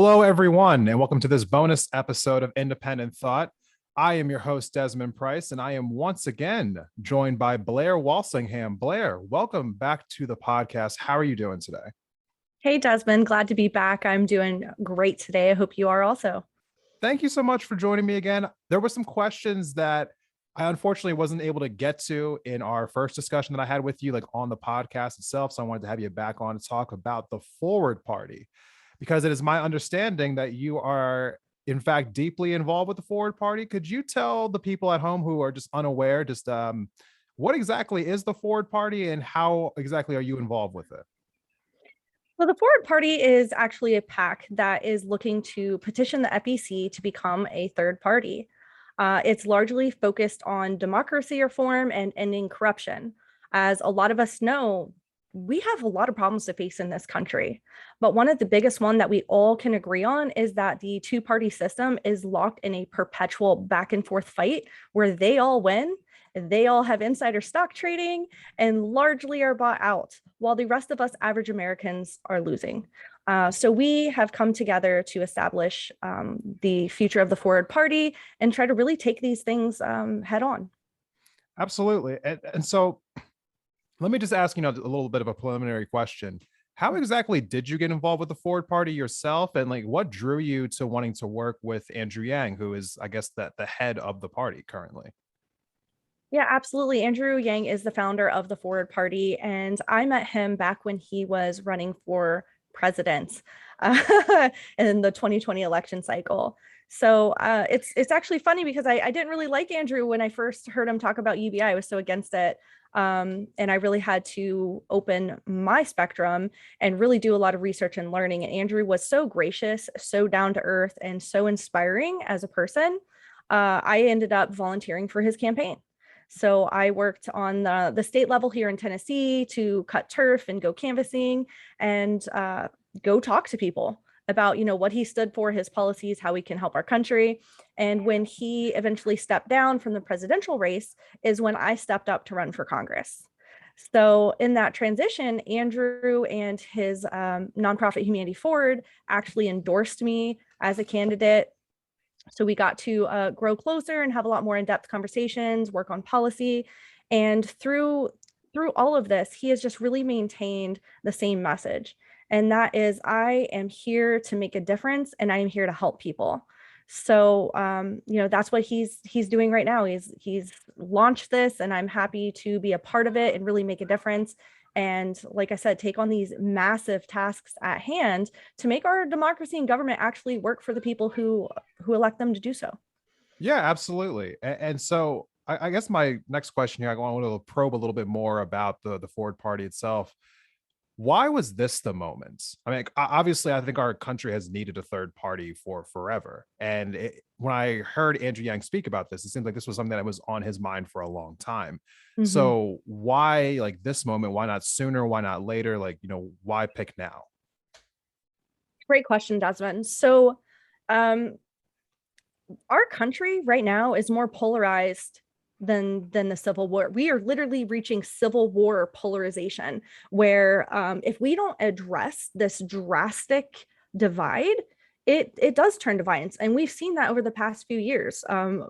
Hello, everyone, and welcome to this bonus episode of Independent Thought. I am your host, Desmond Price, and I am once again joined by Blair Walsingham. Blair, welcome back to the podcast. How are you doing today? Hey, Desmond, glad to be back. I'm doing great today. I hope you are also. Thank you so much for joining me again. There were some questions that I unfortunately wasn't able to get to in our first discussion that I had with you, like on the podcast itself. So I wanted to have you back on to talk about the Forward Party, because it is my understanding that you are, in fact, deeply involved with the Forward Party. Could you tell the people at home who are just unaware, what exactly is the Forward Party and how exactly are you involved with it? Well, the Forward Party is actually a PAC that is looking to petition the FEC to become a third party. It's largely focused on democracy reform and ending corruption. As a lot of us know, we have a lot of problems to face in this country. But one of the biggest one that we all can agree on is that the two-party system is locked in a perpetual back and forth fight where they all win. They all have insider stock trading and largely are bought out, while the rest of us average Americans are losing. So we have come together to establish the future of the Forward Party and try to really take these things head on. Absolutely. And so let me just ask, a little bit of a preliminary question. How exactly did you get involved with the Forward Party yourself? And like, what drew you to wanting to work with Andrew Yang, who is, I guess, the head of the party currently? Yeah, absolutely. Andrew Yang is the founder of the Forward Party, and I met him back when he was running for president in the 2020 election cycle. So it's actually funny because I didn't really like Andrew when I first heard him talk about UBI. I was so against it. And I really had to open my spectrum and really do a lot of research and learning. And Andrew was so gracious, so down to earth, and so inspiring as a person. I ended up volunteering for his campaign. So I worked on the state level here in Tennessee to cut turf and go canvassing and go talk to people about, what he stood for, his policies, how we can help our country. And when he eventually stepped down from the presidential race is when I stepped up to run for Congress. So in that transition, Andrew and his nonprofit Humanity Forward actually endorsed me as a candidate. So we got to grow closer and have a lot more in-depth conversations, work on policy. And through all of this, he has just really maintained the same message. And that is, I am here to make a difference and I am here to help people. So, that's what he's doing right now. He's launched this and I'm happy to be a part of it and really make a difference. And like I said, take on these massive tasks at hand to make our democracy and government actually work for the people who elect them to do so. Yeah, absolutely. And so I guess my next question here, I want to probe a little bit more about the Forward Party itself. Why was this the moment? I mean, obviously, I think our country has needed a third party for forever. And when I heard Andrew Yang speak about this, it seemed like this was something that was on his mind for a long time. Mhm. So why like this moment? Why not sooner? Why not later? Like, why pick now? Great question, Desmond. So, um, our country right now is more polarized than the Civil War. We are literally reaching Civil War polarization, where if we don't address this drastic divide, it does turn to violence, and we've seen that over the past few years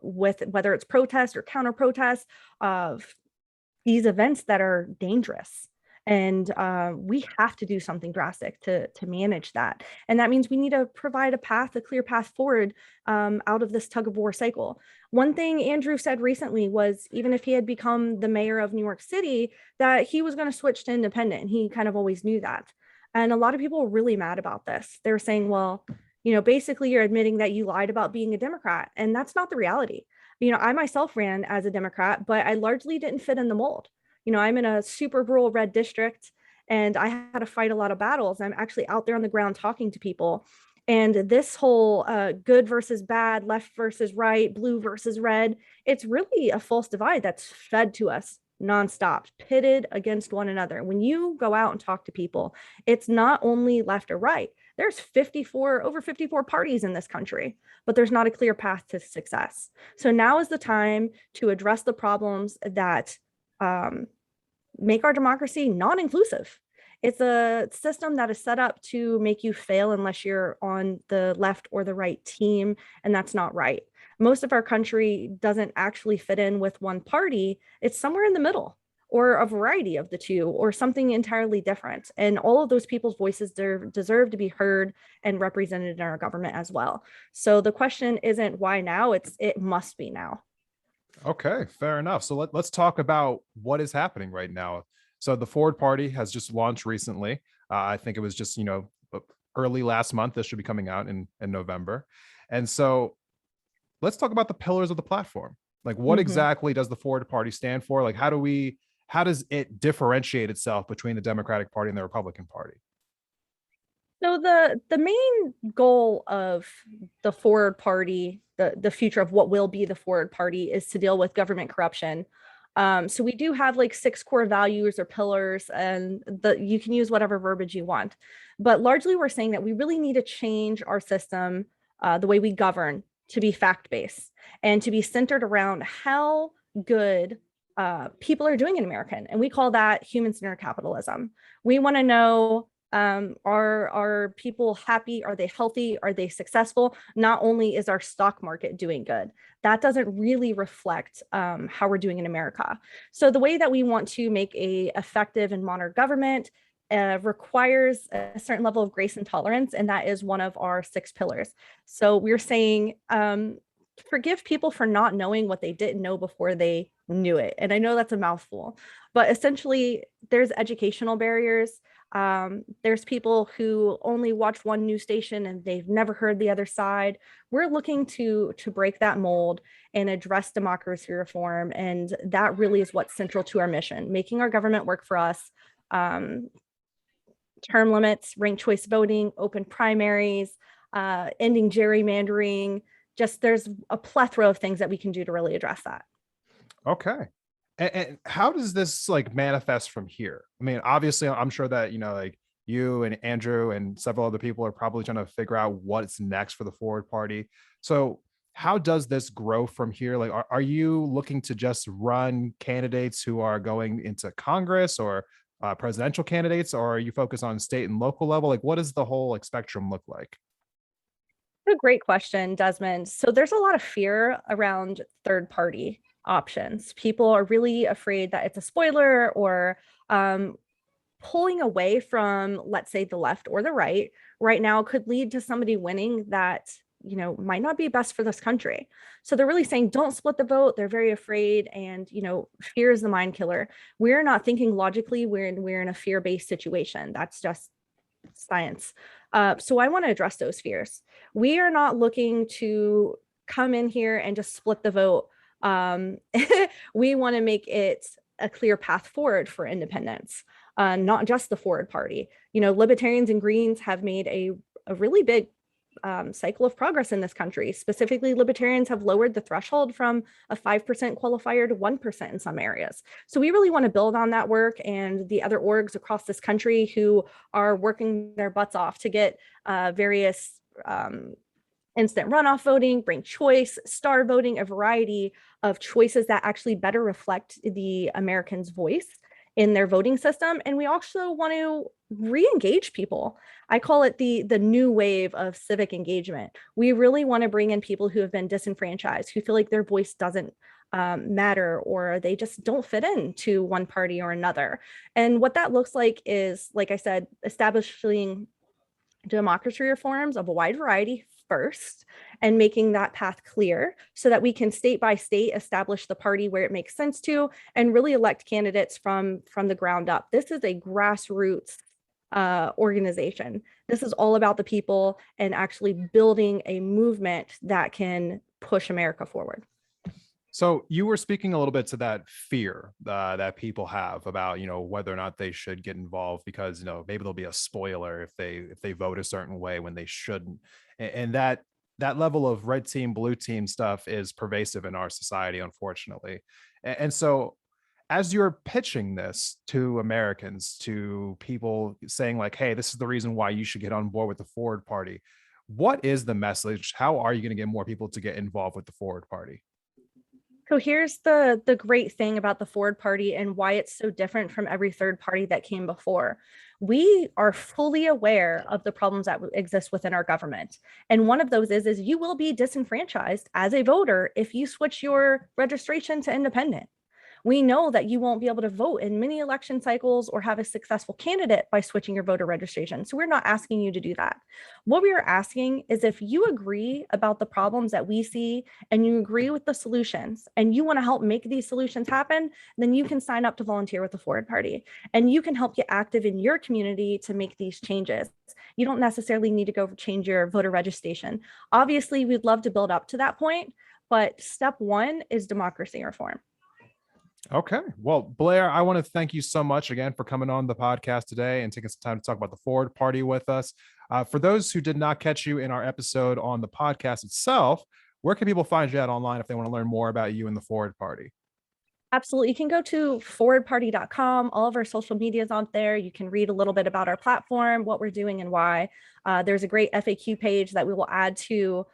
with whether it's protest or counter protest of these events that are dangerous. And we have to do something drastic to manage that. And that means we need to provide a clear path forward out of this tug of war cycle. One thing Andrew said recently was even if he had become the mayor of New York City, that he was going to switch to independent. And he kind of always knew that. And a lot of people were really mad about this. They were saying, well, basically you're admitting that you lied about being a Democrat. And that's not the reality. I myself ran as a Democrat, but I largely didn't fit in the mold. I'm in a super rural red district and I had to fight a lot of battles. I'm actually out there on the ground talking to people. And this whole good versus bad, left versus right, blue versus red, it's really a false divide that's fed to us nonstop, pitted against one another. When you go out and talk to people, it's not only left or right. There's over 54 parties in this country, but there's not a clear path to success. So now is the time to address the problems that make our democracy non-inclusive It's a system that is set up to make you fail unless you're on the left or the right team, and that's not right. Most of our country doesn't actually fit in with one party. It's somewhere in the middle or a variety of the two or something entirely different. And all of those people's voices deserve to be heard and represented in our government as well. So the question isn't why now, it must be now. Okay, fair enough. So let's talk about what is happening right now. So the Forward Party has just launched recently. I think it was just, early last month. This should be coming out in November. And so let's talk about the pillars of the platform. Like, what Mhm. exactly does the Forward Party stand for? Like, how does it differentiate itself between the Democratic Party and the Republican Party? So the main goal of the Forward Party, the future of what will be the Forward Party, is to deal with government corruption. So we do have like 6 core values or pillars, and you can use whatever verbiage you want. But largely, we're saying that we really need to change our system, the way we govern, to be fact-based and to be centered around how good people are doing in America. And we call that human-centered capitalism. We want to know, are people happy? Are they healthy? Are they successful? Not only is our stock market doing good, that doesn't really reflect how we're doing in America. So the way that we want to make a effective and modern government requires a certain level of grace and tolerance, and that is one of our 6 pillars. So we're saying, forgive people for not knowing what they didn't know before they knew it. And I know that's a mouthful, but essentially, there's educational barriers. There's people who only watch one news station and they've never heard the other side. We're looking to break that mold and address democracy reform, and that really is what's central to our mission: making our government work for us. Um, Term limits, ranked choice voting, open primaries, ending gerrymandering. Just there's a plethora of things that we can do to really address that. Okay. And how does this like manifest from here? I mean, obviously, I'm sure that, like you and Andrew and several other people are probably trying to figure out what's next for the Forward Party. So, how does this grow from here? Like, are you looking to just run candidates who are going into Congress or presidential candidates, or are you focused on state and local level? Like, what does the whole like spectrum look like? A great question, Desmond. So there's a lot of fear around third party options. People are really afraid that it's a spoiler or um, pulling away from, let's say, the left or the right now could lead to somebody winning that might not be best for this country. So they're really saying don't split the vote. They're very afraid, and fear is the mind killer. We're not thinking logically. We're in a fear-based situation. That's just science. So I want to address those fears. We are not looking to come in here and just split the vote. Um, we want to make it a clear path forward for independence, not just the Forward Party. Libertarians and Greens have made a really big cycle of progress in this country. Specifically, libertarians have lowered the threshold from a 5% qualifier to 1% in some areas. So we really want to build on that work, and the other orgs across this country who are working their butts off to get various instant runoff voting, ranked choice, star voting, a variety of choices that actually better reflect the American's voice in their voting system. And we also want to re-engage people. I call it the new wave of civic engagement. We really want to bring in people who have been disenfranchised, who feel like their voice doesn't matter, or they just don't fit into one party or another. And what that looks like is, like I said, establishing democracy reforms of a wide variety first, and making that path clear so that we can state by state establish the party where it makes sense to, and really elect candidates from the ground up. This is a grassroots organization. This is all about the people and actually building a movement that can push America forward. So you were speaking a little bit to that fear that people have about, whether or not they should get involved because, maybe there'll be a spoiler if they vote a certain way when they shouldn't. And that level of red team, blue team stuff is pervasive in our society, unfortunately. And so as you're pitching this to Americans, to people saying like, hey, this is the reason why you should get on board with the Forward Party, what is the message? How are you going to get more people to get involved with the Forward Party? So here's the great thing about the Forward Party and why it's so different from every third party that came before. We are fully aware of the problems that exist within our government. And one of those is you will be disenfranchised as a voter if you switch your registration to independent. We know that you won't be able to vote in many election cycles or have a successful candidate by switching your voter registration. So we're not asking you to do that. What we are asking is if you agree about the problems that we see and you agree with the solutions and you want to help make these solutions happen, then you can sign up to volunteer with the Forward Party and you can help get active in your community to make these changes. You don't necessarily need to go change your voter registration. Obviously, we'd love to build up to that point, but step one is democracy reform. Okay. Well, Blair, I want to thank you so much again for coming on the podcast today and taking some time to talk about the Forward Party with us. For those who did not catch you in our episode on the podcast itself, where can people find you at online if they want to learn more about you and the Forward Party? Absolutely. You can go to forwardparty.com. All of our social media is on there. You can read a little bit about our platform, what we're doing and why. There's a great FAQ page that we will add to,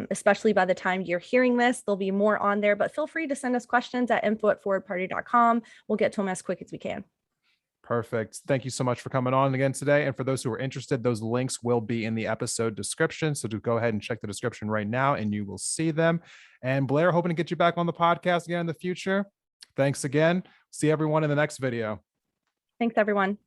especially by the time you're hearing this. There'll be more on there, but feel free to send us questions at info@forwardparty.com. We'll get to them as quick as we can. Perfect. Thank you so much for coming on again today. And for those who are interested, those links will be in the episode description. So do go ahead and check the description right now and you will see them. And Blair, hoping to get you back on the podcast again in the future. Thanks again. See everyone in the next video. Thanks, everyone.